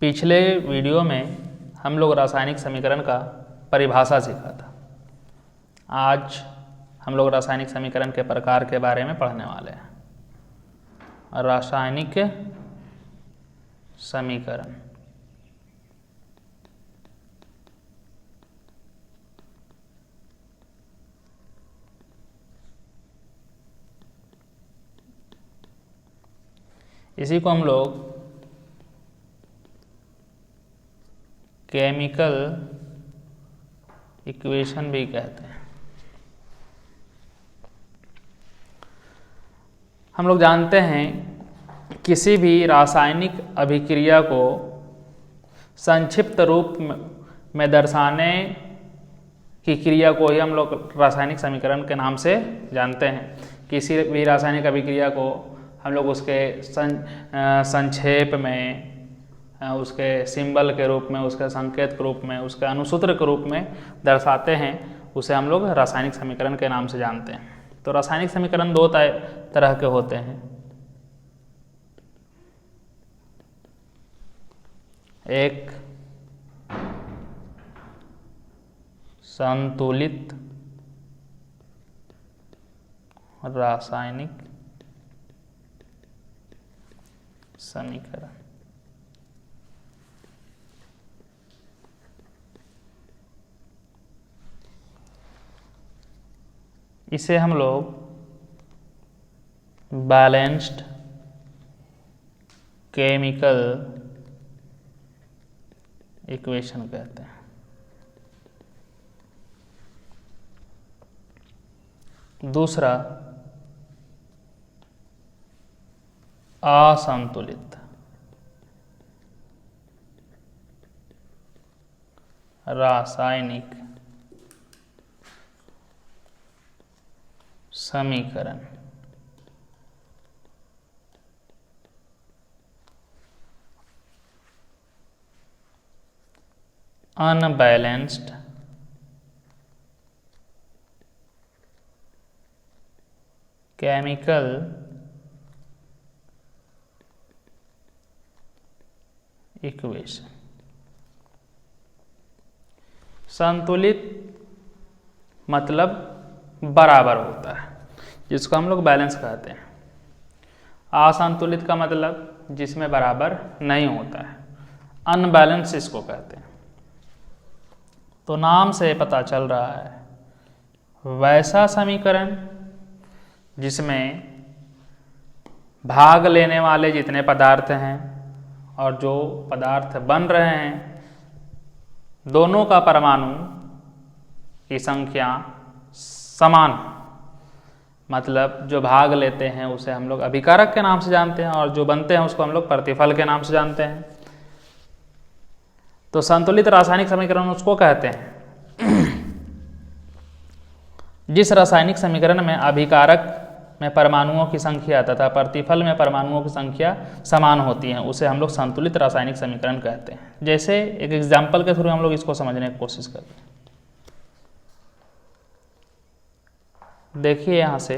पिछले वीडियो में हम लोग रासायनिक समीकरण का परिभाषा सीखा था। आज हम लोग रासायनिक समीकरण के प्रकार के बारे में पढ़ने वाले हैं। रासायनिक समीकरण इसी को हम लोग केमिकल इक्वेशन भी कहते हैं। हम लोग जानते हैं किसी भी रासायनिक अभिक्रिया को संक्षिप्त रूप में दर्शाने की क्रिया को ही हम लोग रासायनिक समीकरण के नाम से जानते हैं। किसी भी रासायनिक अभिक्रिया को हम लोग उसके संक्षेप में, उसके सिंबल के रूप में, उसके संकेत के रूप में, उसके अनुसूत्र के रूप में दर्शाते हैं, उसे हम लोग रासायनिक समीकरण के नाम से जानते हैं। तो रासायनिक समीकरण दो तरह के होते हैं। एक संतुलित रासायनिक समीकरण, इसे हम लोग बैलेंस्ड केमिकल इक्वेशन कहते हैं। दूसरा असंतुलित रासायनिक समीकरण। Unbalanced chemical equation. संतुलित मतलब बराबर होता है, जिसको हम लोग बैलेंस कहते हैं। असंतुलित का मतलब जिसमें बराबर नहीं होता है, अनबैलेंस इसको कहते हैं। तो नाम से पता चल रहा है वैसा समीकरण जिसमें भाग लेने वाले जितने पदार्थ हैं और जो पदार्थ बन रहे हैं, दोनों का परमाणु की संख्या समान, मतलब जो भाग लेते हैं उसे हम लोग अभिकारक के नाम से जानते हैं और जो बनते हैं उसको हम लोग प्रतिफल के नाम से जानते हैं। तो संतुलित रासायनिक समीकरण उसको कहते हैं जिस रासायनिक समीकरण में अभिकारक में परमाणुओं की संख्या तथा प्रतिफल में परमाणुओं की संख्या समान होती है, उसे हम लोग संतुलित रासायनिक समीकरण कहते हैं। जैसे एक एग्जाम्पल के थ्रू हम लोग इसको समझने की कोशिश करते हैं। देखिए यहां से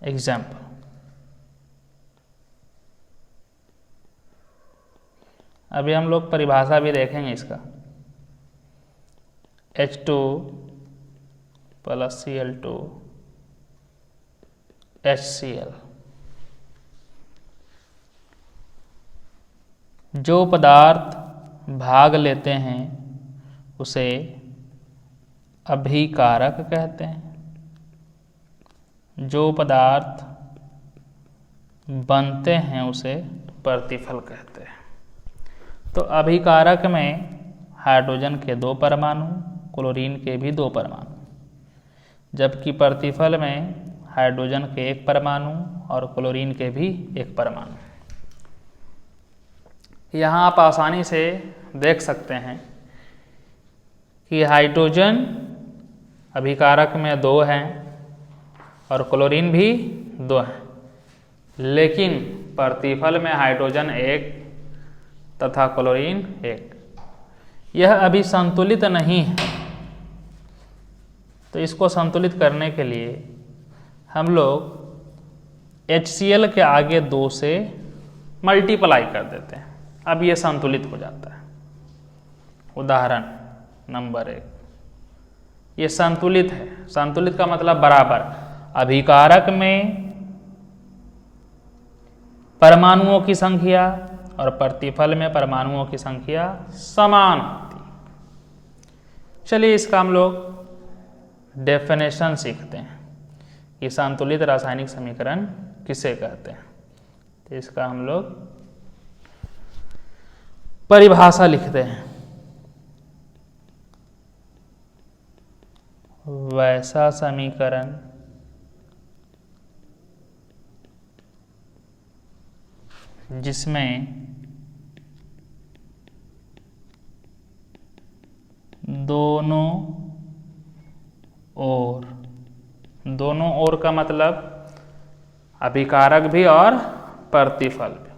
एग्जाम्पल, अभी हम लोग परिभाषा भी देखेंगे इसका। H2 + Cl2 HCl। जो पदार्थ भाग लेते हैं उसे अभिकारक कहते हैं, जो पदार्थ बनते हैं उसे प्रतिफल कहते हैं। तो अभिकारक में हाइड्रोजन के 2 परमाणु, क्लोरीन के भी 2 परमाणु, जबकि प्रतिफल में हाइड्रोजन के 1 परमाणु और क्लोरीन के भी 1 परमाणु। यहाँ आप आसानी से देख सकते हैं कि हाइड्रोजन अभिकारक में 2 हैं और क्लोरीन भी 2 हैं, लेकिन प्रतिफल में हाइड्रोजन 1 तथा क्लोरीन 1। यह अभी संतुलित नहीं है। तो इसको संतुलित करने के लिए हम लोग HCl के आगे 2 से मल्टीप्लाई कर देते हैं। अब ये संतुलित हो जाता है। उदाहरण नंबर 1, ये संतुलित है। संतुलित का मतलब बराबर। अभिकारक में परमाणुओं की संख्या और प्रतिफल में परमाणुओं की संख्या समान होती। चलिए इसका हम लोग डेफिनेशन सीखते हैं कि संतुलित रासायनिक समीकरण किसे कहते हैं। तो इसका हम लोग परिभाषा लिखते हैं। वैसा समीकरण जिसमें दोनों ओर का मतलब अभिकारक भी और प्रतिफल भी,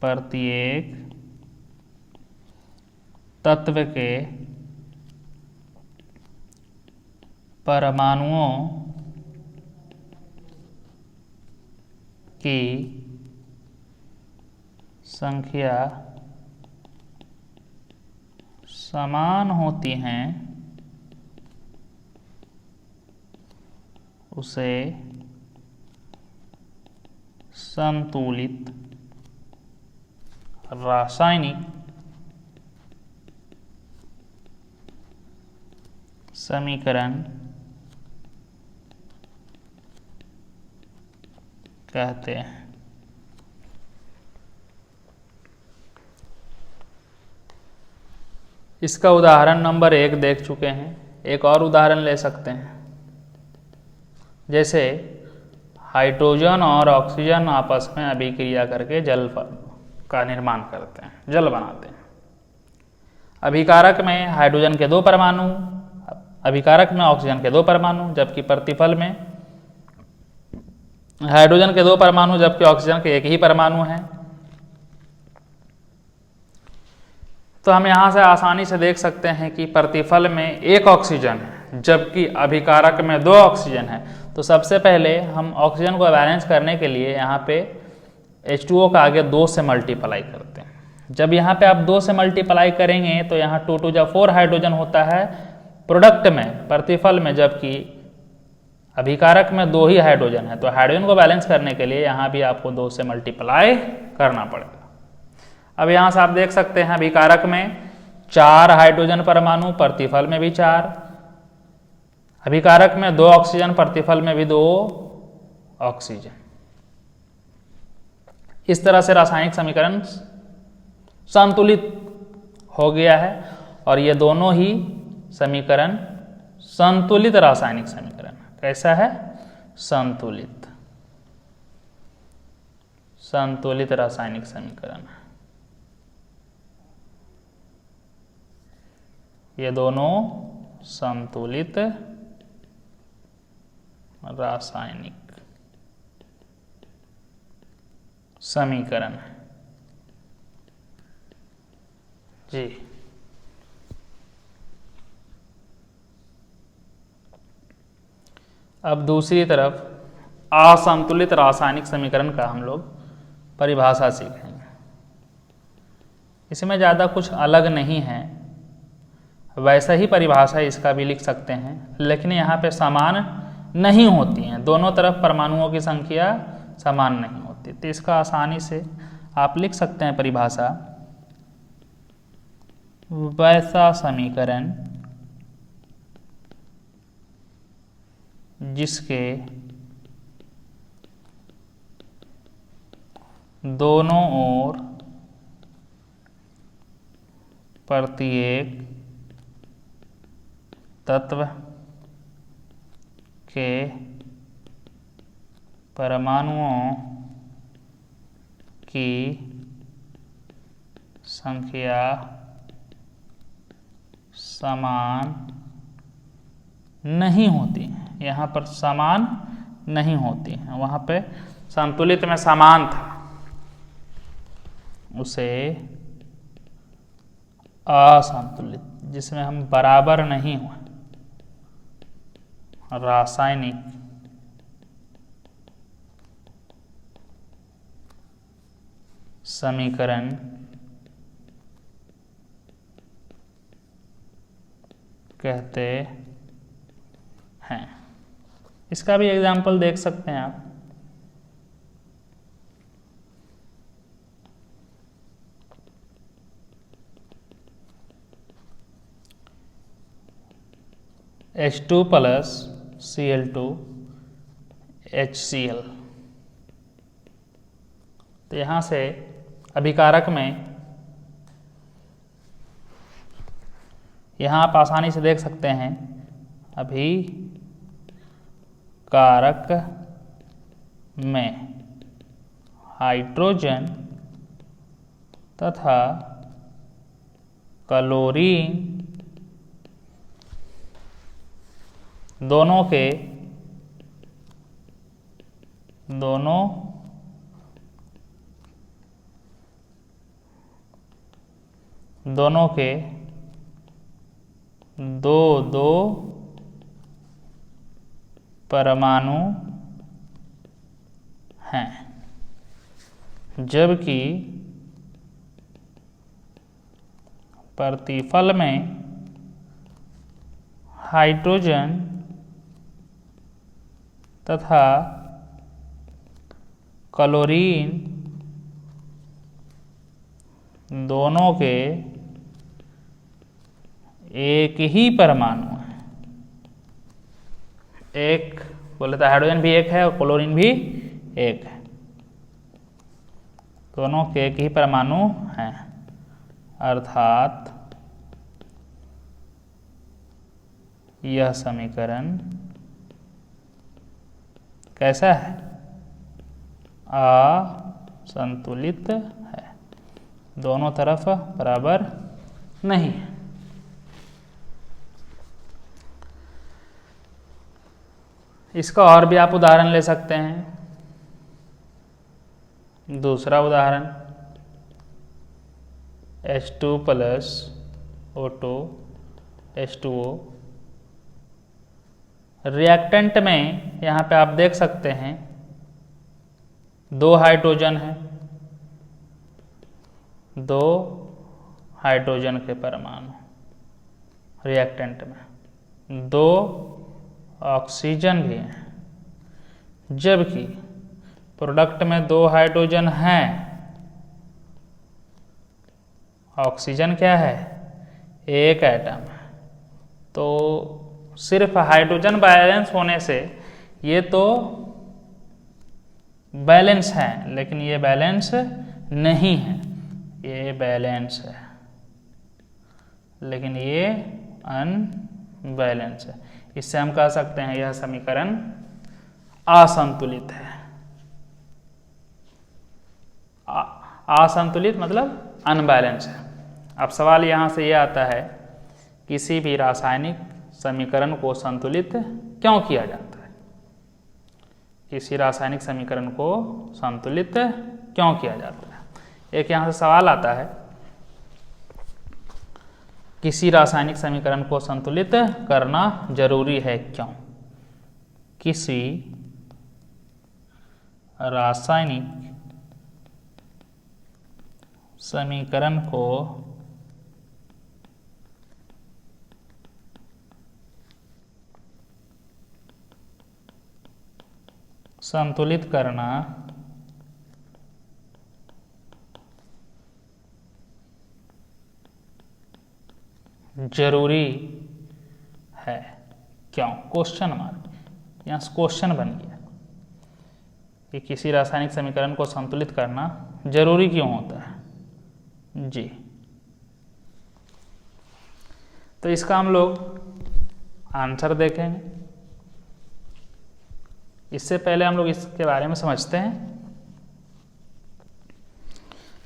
प्रत्येक तत्व के परमाणुओं की संख्या समान होती हैं, उसे संतुलित रासायनिक समीकरण कहते हैं। इसका उदाहरण नंबर 1 देख चुके हैं। एक और उदाहरण ले सकते हैं। जैसे हाइड्रोजन और ऑक्सीजन आपस में अभिक्रिया करके जल का निर्माण करते हैं, जल बनाते हैं। अभिकारक में हाइड्रोजन के 2 परमाणु, अभिकारक में ऑक्सीजन के 2 परमाणु, जबकि प्रतिफल में हाइड्रोजन के 2 परमाणु जबकि ऑक्सीजन के 1 ही परमाणु है। तो हम यहाँ से आसानी से देख सकते हैं कि प्रतिफल में 1 ऑक्सीजन है जबकि अभिकारक में 2 ऑक्सीजन है। तो सबसे पहले हम ऑक्सीजन को बैलेंस करने के लिए यहाँ पे H2O का आगे 2 से मल्टीप्लाई करते हैं। जब यहाँ पे आप 2 से मल्टीप्लाई करेंगे तो यहाँ 2 2 4 हाइड्रोजन होता है प्रोडक्ट में, प्रतिफल में, जबकि अभिकारक में 2 ही हाइड्रोजन है। तो हाइड्रोजन को बैलेंस करने के लिए यहाँ भी आपको 2 से मल्टीप्लाई करना पड़ेगा। अब यहाँ से आप देख सकते हैं अभिकारक में 4 हाइड्रोजन परमाणु, प्रतिफल में भी 4, अभिकारक में 2 ऑक्सीजन, प्रतिफल में भी 2 ऑक्सीजन। इस तरह से रासायनिक समीकरण संतुलित हो गया है और ये दोनों ही समीकरण संतुलित रासायनिक समीकरण। कैसा है? संतुलित, संतुलित रासायनिक समीकरण। ये दोनों संतुलित रासायनिक समीकरण है जी। अब दूसरी तरफ असंतुलित रासायनिक समीकरण का हम लोग परिभाषा सीखेंगे। इसमें ज़्यादा कुछ अलग नहीं है, वैसा ही परिभाषा इसका भी लिख सकते हैं, लेकिन यहाँ पे समान नहीं होती हैं। दोनों तरफ परमाणुओं की संख्या समान नहीं होती। तो इसका आसानी से आप लिख सकते हैं परिभाषा, वैसा समीकरण जिसके दोनों ओर प्रत्येक तत्व के परमाणुओं की संख्या समान नहीं होती है। यहाँ पर समान नहीं होती है, वहाँ पे संतुलित में समान था, उसे असंतुलित, जिसमें हम बराबर नहीं हुए, रासायनिक समीकरण कहते हैं। इसका भी एग्जाम्पल देख सकते हैं आप। H2 plus Cl2 HCl। तो यहाँ से अभिकारक में यहाँ आप आसानी से देख सकते हैं, अभिकारक में हाइड्रोजन तथा क्लोरीन दोनों के दो परमाणु हैं, जबकि प्रतिफल में हाइड्रोजन तथा क्लोरीन दोनों के एक ही परमाणु है। एक बोले तो हाइड्रोजन भी एक है और क्लोरीन भी एक है, दोनों के एक ही परमाणु हैं। अर्थात यह समीकरण कैसा है? असंतुलित है, दोनों तरफ बराबर नहीं है। इसका और भी आप उदाहरण ले सकते हैं। दूसरा उदाहरण H2 plus O2 H2O। Reactant में यहाँ पे आप देख सकते हैं 2 हाइड्रोजन हैं, 2 हाइड्रोजन के परमाणु रिएक्टेंट में, 2 ऑक्सीजन भी हैं, जबकि प्रोडक्ट में 2 हाइड्रोजन हैं, ऑक्सीजन क्या है? एक एटम है। तो सिर्फ हाइड्रोजन बैलेंस होने से ये तो बैलेंस है, लेकिन ये बैलेंस नहीं है। ये बैलेंस है लेकिन ये अनबैलेंस है। इससे हम कह सकते हैं यह समीकरण असंतुलित है। असंतुलित मतलब अनबैलेंस है। अब सवाल यहाँ से यह आता है, किसी भी रासायनिक समीकरण को संतुलित क्यों किया जाता है? किसी रासायनिक समीकरण को संतुलित क्यों किया जाता है? एक यहाँ से सवाल आता है, किसी रासायनिक समीकरण को संतुलित करना जरूरी है क्यों? किसी रासायनिक समीकरण को संतुलित करना जरूरी है क्यों? Question mark. यहाँ क्वेश्चन बन गया कि किसी रासायनिक समीकरण को संतुलित करना जरूरी क्यों होता है जी। तो इसका हम लोग आंसर देखेंगे। इससे पहले हम लोग इसके बारे में समझते हैं।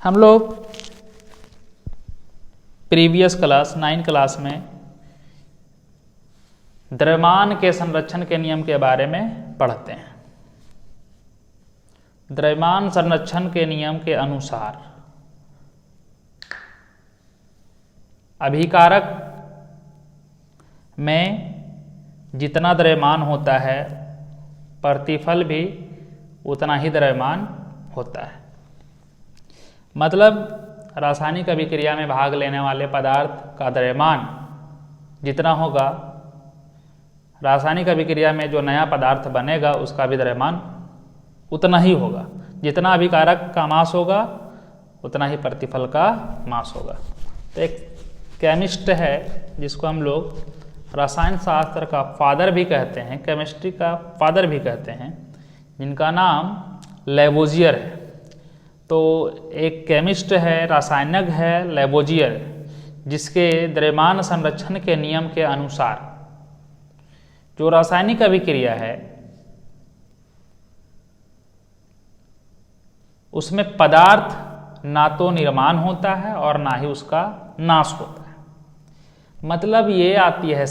हम लोग प्रीवियस क्लास 9 क्लास में द्रव्यमान के संरक्षण के नियम के बारे में पढ़ते हैं। द्रव्यमान संरक्षण के नियम के अनुसार अभिकारक में जितना द्रव्यमान होता है प्रतिफल भी उतना ही द्रव्यमान होता है। मतलब रासायनिक अभिक्रिया में भाग लेने वाले पदार्थ का द्रव्यमान जितना होगा, रासायनिक अभिक्रिया में जो नया पदार्थ बनेगा उसका भी द्रव्यमान उतना ही होगा। जितना अभिकारक का मास होगा उतना ही प्रतिफल का मास होगा। तो एक केमिस्ट है जिसको हम लोग रसायन शास्त्र का फादर भी कहते हैं, केमिस्ट्री का फादर भी कहते हैं, जिनका नाम लैवोजियर है। तो एक केमिस्ट है, रासायनिक है लैवोजियर, जिसके द्रव्यमान संरक्षण के नियम के अनुसार जो रासायनिक अभिक्रिया है उसमें पदार्थ ना तो निर्माण होता है और ना ही उसका नाश होता है। मतलब ये आती है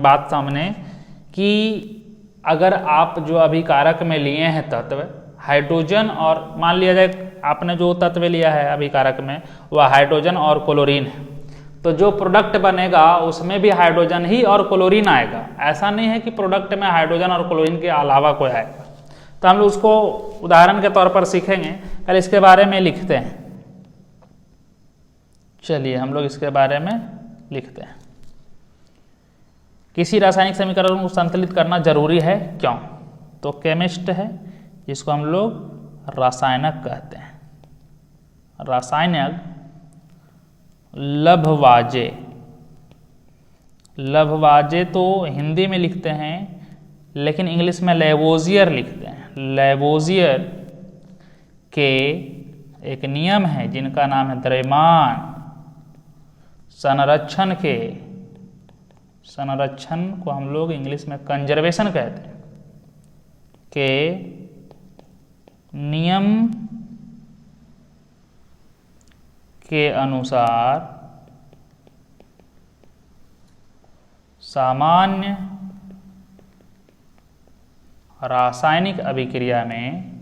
बात सामने कि अगर आप जो अभिकारक में लिए हैं तत्व हाइड्रोजन, और मान लिया जाए आपने जो तत्व लिया है अभिकारक में वह हाइड्रोजन और क्लोरीन है, तो जो प्रोडक्ट बनेगा उसमें भी हाइड्रोजन ही और क्लोरीन आएगा। ऐसा नहीं है कि प्रोडक्ट में हाइड्रोजन और क्लोरीन के अलावा कोई आएगा। तो हम लोग उसको उदाहरण के तौर पर सीखेंगे, पहले इसके बारे में लिखते हैं। चलिए हम लोग इसके बारे में लिखते हैं। किसी रासायनिक समीकरण को संतुलित करना जरूरी है, क्यों? तो केमिस्ट है जिसको हम लोग रासायनिक कहते हैं, रासायनिक लभवाजे। लभवाजे तो हिंदी में लिखते हैं लेकिन इंग्लिश में लैवोजियर लिखते हैं। लैवोजियर के एक नियम है जिनका नाम है द्रव्यमान संरक्षण के, संरक्षण को हम लोग इंग्लिश में कंजर्वेशन कहते हैं, के नियम के अनुसार सामान्य रासायनिक अभिक्रिया में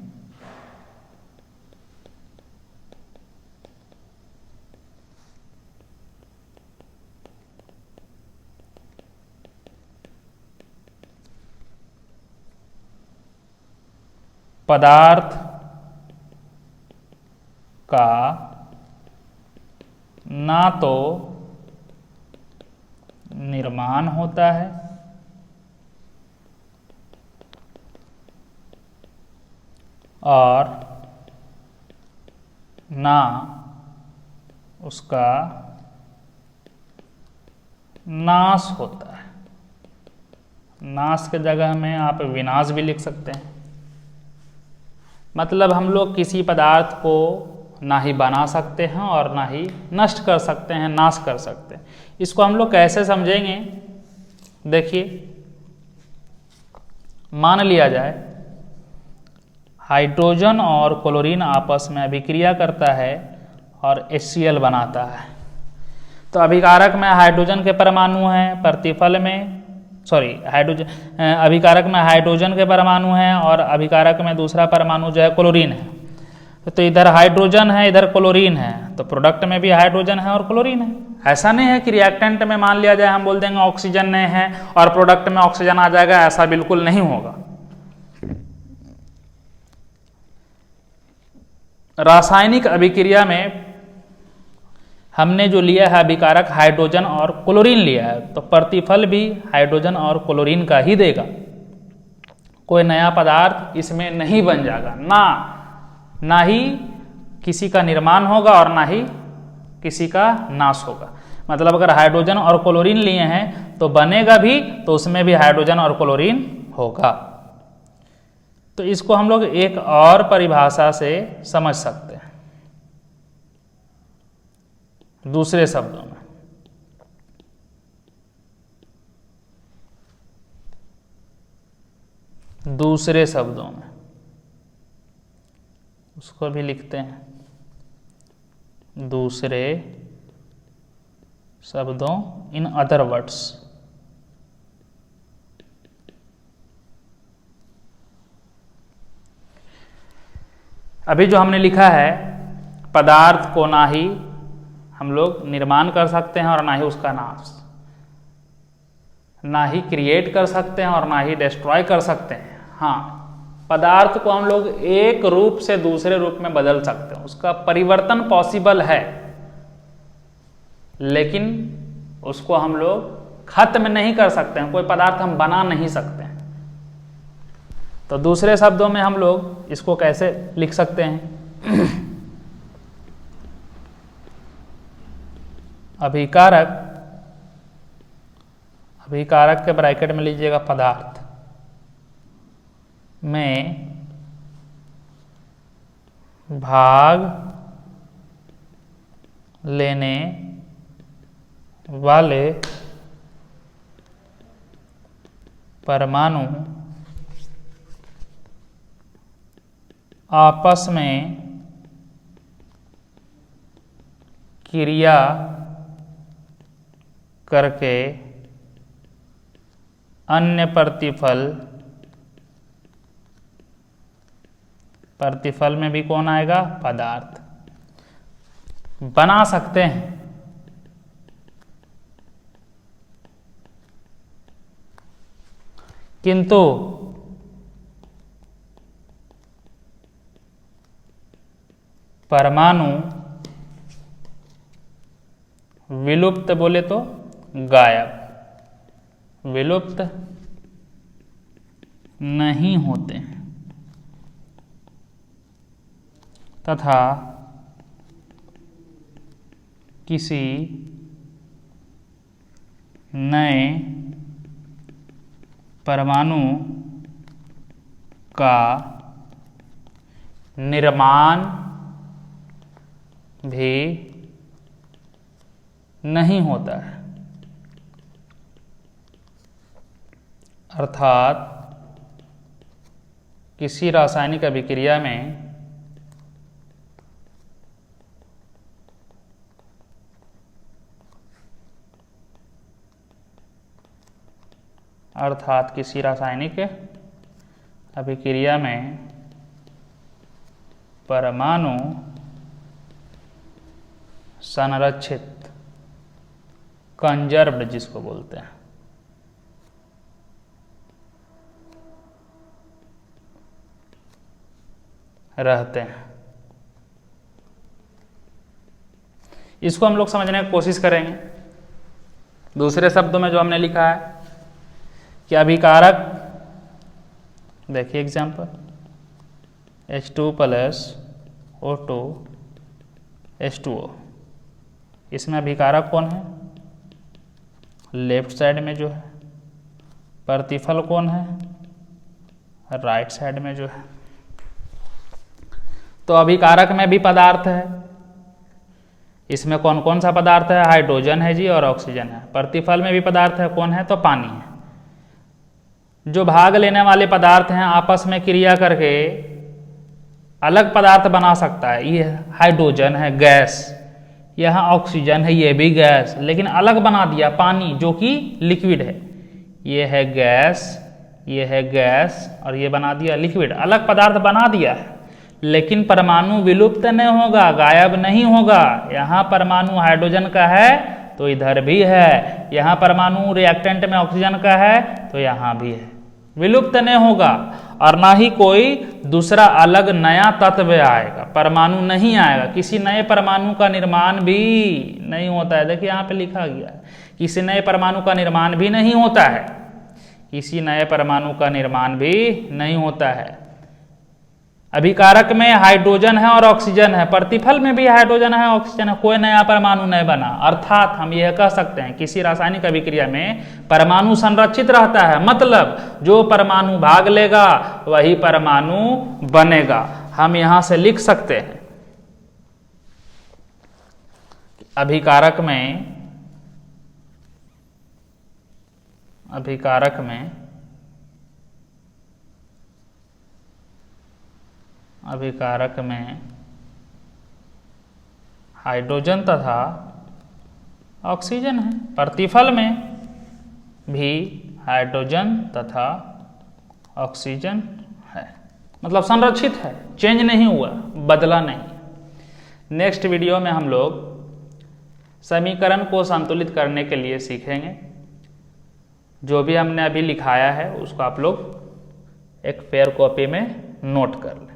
पदार्थ का ना तो निर्माण होता है और ना उसका नाश होता है। नाश के जगह में आप विनाश भी लिख सकते हैं। मतलब हम लोग किसी पदार्थ को ना ही बना सकते हैं और ना ही नष्ट कर सकते हैं, नाश कर सकते हैं। इसको हम लोग कैसे समझेंगे? देखिए, मान लिया जाए हाइड्रोजन और क्लोरीन आपस में अभिक्रिया करता है और HCl बनाता है। तो अभिकारक में हाइड्रोजन के परमाणु हैं, प्रतिफल में अभिकारक में हाइड्रोजन के परमाणु हैं और अभिकारक में दूसरा परमाणु जो है क्लोरीन है। तो इधर हाइड्रोजन है, इधर क्लोरीन है, तो प्रोडक्ट में भी हाइड्रोजन है और क्लोरीन है। ऐसा नहीं है कि रिएक्टेंट में मान लिया जाए हम बोल देंगे ऑक्सीजन नहीं है और प्रोडक्ट में ऑक्सीजन आ जाएगा, ऐसा बिल्कुल नहीं होगा। रासायनिक अभिक्रिया में हमने जो लिया है अभिकारक हाइड्रोजन और क्लोरीन लिया है, तो प्रतिफल भी हाइड्रोजन और क्लोरीन का ही देगा। कोई नया पदार्थ इसमें नहीं बन जाएगा, ना ही किसी का निर्माण होगा और ना ही किसी का नाश होगा। मतलब अगर हाइड्रोजन और क्लोरीन लिए हैं तो बनेगा भी तो उसमें भी हाइड्रोजन और क्लोरीन होगा। तो इसको हम लोग एक और परिभाषा से समझ सकते हैं, दूसरे शब्दों में। दूसरे शब्दों में उसको भी लिखते हैं, दूसरे शब्दों, इन अदर वर्ड्स। अभी जो हमने लिखा है पदार्थ को ना ही हम लोग निर्माण कर सकते हैं और ना ही उसका नाश। ना ही क्रिएट कर सकते हैं और ना ही डिस्ट्रॉय कर सकते हैं। हाँ, पदार्थ को हम लोग एक रूप से दूसरे रूप में बदल सकते हैं, उसका परिवर्तन पॉसिबल है, लेकिन उसको हम लोग खत्म नहीं कर सकते हैं। कोई पदार्थ हम बना नहीं सकते हैं। तो दूसरे शब्दों में हम लोग इसको कैसे लिख सकते हैं? अभिकारक, अभिकारक के ब्रैकेट में लीजिएगा पदार्थ में भाग लेने वाले परमाणु आपस में क्रिया करके अन्य प्रतिफल में भी कौन आएगा? पदार्थ बना सकते हैं। किंतु परमाणु विलुप्त बोले तो गायब, विलुप्त नहीं होते तथा किसी नए परमाणु का निर्माण भी नहीं होता है। अर्थात किसी रासायनिक अभिक्रिया में परमाणु संरक्षित, कंजर्व्ड जिसको बोलते हैं, रहते हैं। इसको हम लोग समझने की कोशिश करेंगे। दूसरे शब्दों में जो हमने लिखा है कि अभिकारक, देखिए एग्जाम्पल, H2 + O2 H2O, इसमें अभिकारक कौन है? लेफ्ट साइड में जो है। प्रतिफल कौन है? राइट साइड में जो है। तो अभिकारक में भी पदार्थ है। इसमें कौन कौन सा पदार्थ है? हाइड्रोजन है जी और ऑक्सीजन है। प्रतिफल में भी पदार्थ है, कौन है? तो पानी है। जो भाग लेने वाले पदार्थ हैं आपस में क्रिया करके अलग पदार्थ बना सकता है। ये हाइड्रोजन है, गैस, यहाँ ऑक्सीजन है, ये भी गैस, लेकिन अलग बना दिया पानी जो कि लिक्विड है। ये है गैस, ये है गैस और ये बना दिया लिक्विड, अलग पदार्थ बना दिया है। लेकिन परमाणु विलुप्त नहीं होगा, गायब नहीं होगा। यहाँ परमाणु हाइड्रोजन का है तो इधर भी है, यहाँ परमाणु रिएक्टेंट में ऑक्सीजन का है तो यहाँ भी है, विलुप्त नहीं होगा। और ना ही कोई दूसरा अलग नया तत्व आएगा, परमाणु नहीं आएगा। किसी नए परमाणु का निर्माण भी नहीं होता है। देखिए यहाँ पे लिखा गया है, किसी नए परमाणु का निर्माण भी नहीं होता है, किसी नए परमाणु का निर्माण भी नहीं होता है। अभिकारक में हाइड्रोजन है और ऑक्सीजन है, प्रतिफल में भी हाइड्रोजन है ऑक्सीजन है, कोई नया परमाणु नहीं बना। अर्थात हम यह कह सकते हैं किसी रासायनिक अभिक्रिया में परमाणु संरक्षित रहता है, मतलब जो परमाणु भाग लेगा वही परमाणु बनेगा। हम यहां से लिख सकते हैं अभिकारक में हाइड्रोजन तथा ऑक्सीजन है, प्रतिफल में भी हाइड्रोजन तथा ऑक्सीजन है, मतलब संरक्षित है, चेंज नहीं हुआ, बदला नहीं। नेक्स्ट वीडियो में हम लोग समीकरण को संतुलित करने के लिए सीखेंगे। जो भी हमने अभी लिखाया है उसको आप लोग एक फेयर कॉपी में नोट कर लें।